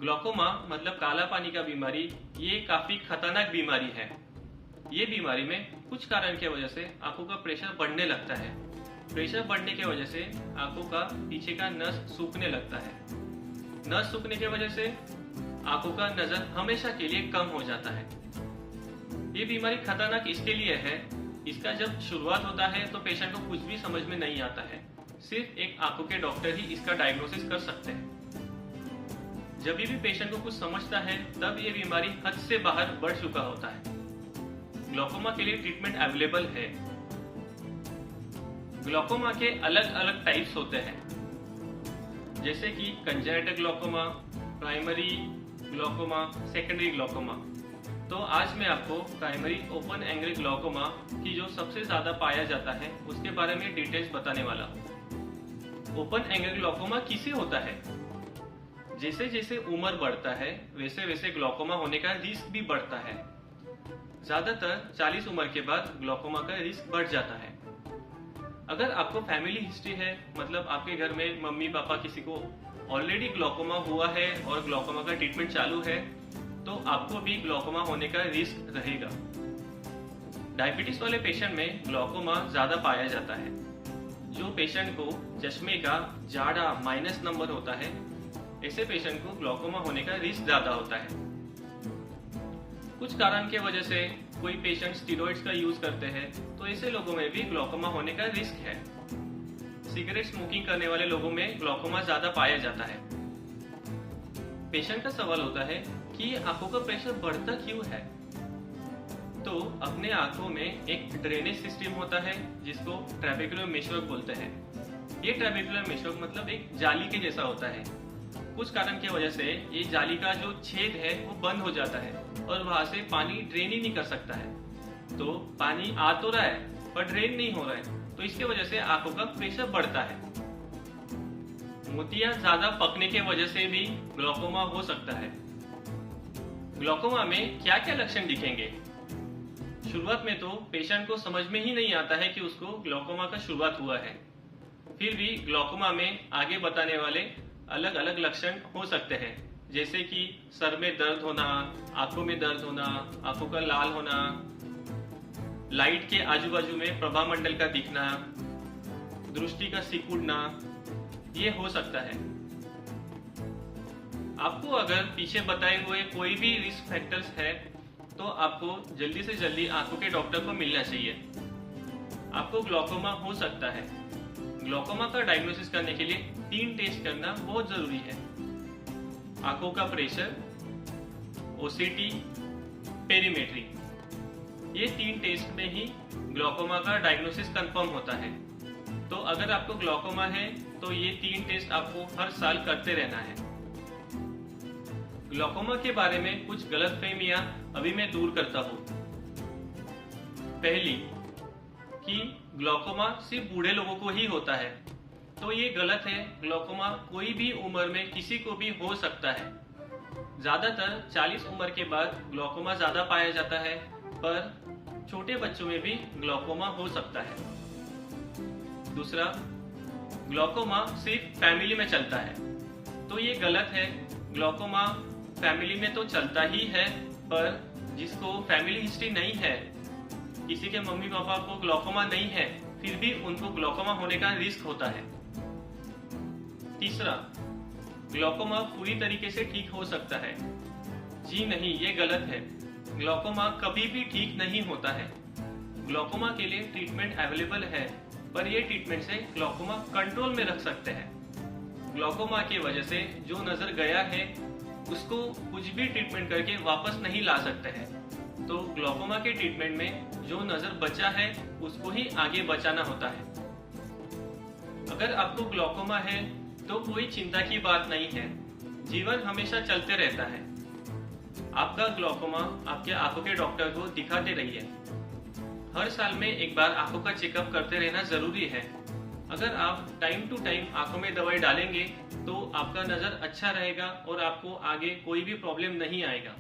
Glaucoma मतलब काला पानी का बीमारी ये काफी खतरनाक बीमारी है। ये बीमारी में कुछ कारण की वजह से आंखों का प्रेशर बढ़ने लगता है। प्रेशर बढ़ने की वजह से आंखों का पीछे का नस सूखने लगता है। नस सूखने की वजह से आंखों का नजर हमेशा के लिए कम हो जाता है। ये बीमारी खतरनाक इसके लिए है, इसका जब शुरुआत होता है तो पेशेंट को कुछ भी समझ में नहीं आता है। सिर्फ एक आंखों के डॉक्टर ही इसका डायग्नोसिस कर सकते हैं। जब भी पेशेंट को कुछ समझता है तब ये बीमारी हद से बाहर बढ़ चुका होता है। ग्लूकोमा के लिए ट्रीटमेंट अवेलेबल है। ग्लूकोमा के अलग अलग टाइप्स होते हैं, जैसे कि congenital glaucoma, primary glaucoma, secondary glaucoma. तो आज मैं आपको प्राइमरी ओपन एंगल ग्लूकोमा की जो सबसे ज्यादा पाया जाता है उसके बारे में डिटेल्स बताने वाला हूँ। ओपन एंगल ग्लूकोमा किसे होता है? जैसे जैसे उम्र बढ़ता है वैसे वैसे ग्लूकोमा होने का रिस्क भी बढ़ता है। ज्यादातर 40 उम्र के बाद ग्लूकोमा का रिस्क बढ़ जाता है। अगर आपको फैमिली हिस्ट्री है, मतलब आपके घर में मम्मी पापा किसी को ऑलरेडी ग्लूकोमा हुआ है और ग्लूकोमा का ट्रीटमेंट चालू है, तो आपको भी ग्लूकोमा होने का रिस्क रहेगा। डायबिटीज वाले पेशेंट में ग्लूकोमा ज्यादा पाया जाता है। जो पेशेंट को चश्मे का जाड़ा माइनस नंबर होता है, ऐसे पेशेंट को ग्लूकोमा होने का रिस्क ज्यादा होता है। कुछ कारण के वजह से कोई पेशेंट स्टेरॉइड्स का यूज करते हैं, तो ऐसे लोगों में भी ग्लूकोमा होने का रिस्क है। सिगरेट स्मोकिंग करने वाले लोगों में ग्लूकोमा ज्यादा पाया जाता है। पेशेंट का सवाल होता है कि आंखों का प्रेशर बढ़ता क्यों है? तो अपने आंखों में एक ड्रेनेज सिस्टम होता है जिसको ट्रेबेकुलर मेशवर्क बोलते हैं। ये ट्रेबेकुलर मेशवर्क मतलब एक जाली के जैसा होता है। कुछ कारण की वजह से ये जाली का जो छेद है वो बंद हो जाता है और वहां से पानी ड्रेन ही नहीं कर सकता है। तो पानी आ तो रहा है पर ड्रेन नहीं हो रहा है, तो इसके वजह से आंखों का प्रेशर बढ़ता है। मोतियां ज्यादा पकने की वजह से भी ग्लूकोमा हो सकता है। ग्लूकोमा में क्या क्या लक्षण दिखेंगे? शुरुआत में तो पेशेंट को समझ में ही नहीं आता है कि उसको ग्लूकोमा का शुरुआत हुआ है। फिर भी ग्लूकोमा में आगे बताने वाले अलग अलग लक्षण हो सकते हैं, जैसे कि सर में दर्द होना, आंखों में दर्द होना, आंखों का लाल होना, लाइट के आजू बाजू में प्रभा मंडल का दिखना, दृष्टि का सिकुड़ना, ये हो सकता है। आपको अगर पीछे बताए हुए कोई भी रिस्क फैक्टर्स है तो आपको जल्दी से जल्दी आंखों के डॉक्टर को मिलना चाहिए। आपको ग्लूकोमा हो सकता है। ग्लूकोमा का डायग्नोसिस करने के लिए 3 टेस्ट करना बहुत जरूरी है। आंखों का प्रेशर, ओसीटी, पेरीमेट्री। ये 3 टेस्ट में ही ग्लूकोमा का डायग्नोसिस कंफर्म होता है। तो अगर आपको ग्लूकोमा है तो ये 3 टेस्ट आपको हर साल करते रहना है। ग्लूकोमा के बारे में कुछ गलतफहमियां अभी मैं दूर करता हूँ। पहली कि ग्लूकोमा सिर्फ बूढ़े लोगों को ही होता है, तो ये गलत है। ग्लूकोमा कोई भी उम्र में किसी को भी हो सकता है। ज्यादातर 40 उम्र के बाद ग्लूकोमा ज्यादा पाया जाता है, पर छोटे बच्चों में भी ग्लूकोमा हो सकता है। दूसरा, ग्लूकोमा सिर्फ फैमिली में चलता है, तो ये गलत है। ग्लूकोमा फैमिली में तो चलता ही है, पर जिसको फैमिली हिस्ट्री नहीं है, किसी के मम्मी पापा को ग्लूकोमा नहीं है, फिर भी उनको ग्लूकोमा होने का रिस्क होता है। तीसरा, ग्लूकोमा पूरी तरीके से ठीक हो सकता है। जी नहीं, ये गलत है। ग्लूकोमा कभी भी ठीक नहीं होता है। ग्लूकोमा के लिए ट्रीटमेंट अवेलेबल है, पर ये ट्रीटमेंट से ग्लूकोमा कंट्रोल में रख सकते हैं। ग्लूकोमा की वजह से जो नजर गया है उसको कुछ भी ट्रीटमेंट करके वापस नहीं ला सकते हैं। तो ग्लूकोमा के ट्रीटमेंट में जो नजर बचा है उसको ही आगे बचाना होता है। अगर आपको ग्लूकोमा है तो कोई चिंता की बात नहीं है। जीवन हमेशा चलते रहता है। आपका ग्लूकोमा आपके आंखों के डॉक्टर को दिखाते रहिए। हर साल में एक बार आंखों का चेकअप करते रहना जरूरी है। अगर आप टाइम टू टाइम आंखों में दवाई डालेंगे तो आपका नजर अच्छा रहेगा और आपको आगे कोई भी प्रॉब्लम नहीं आएगा।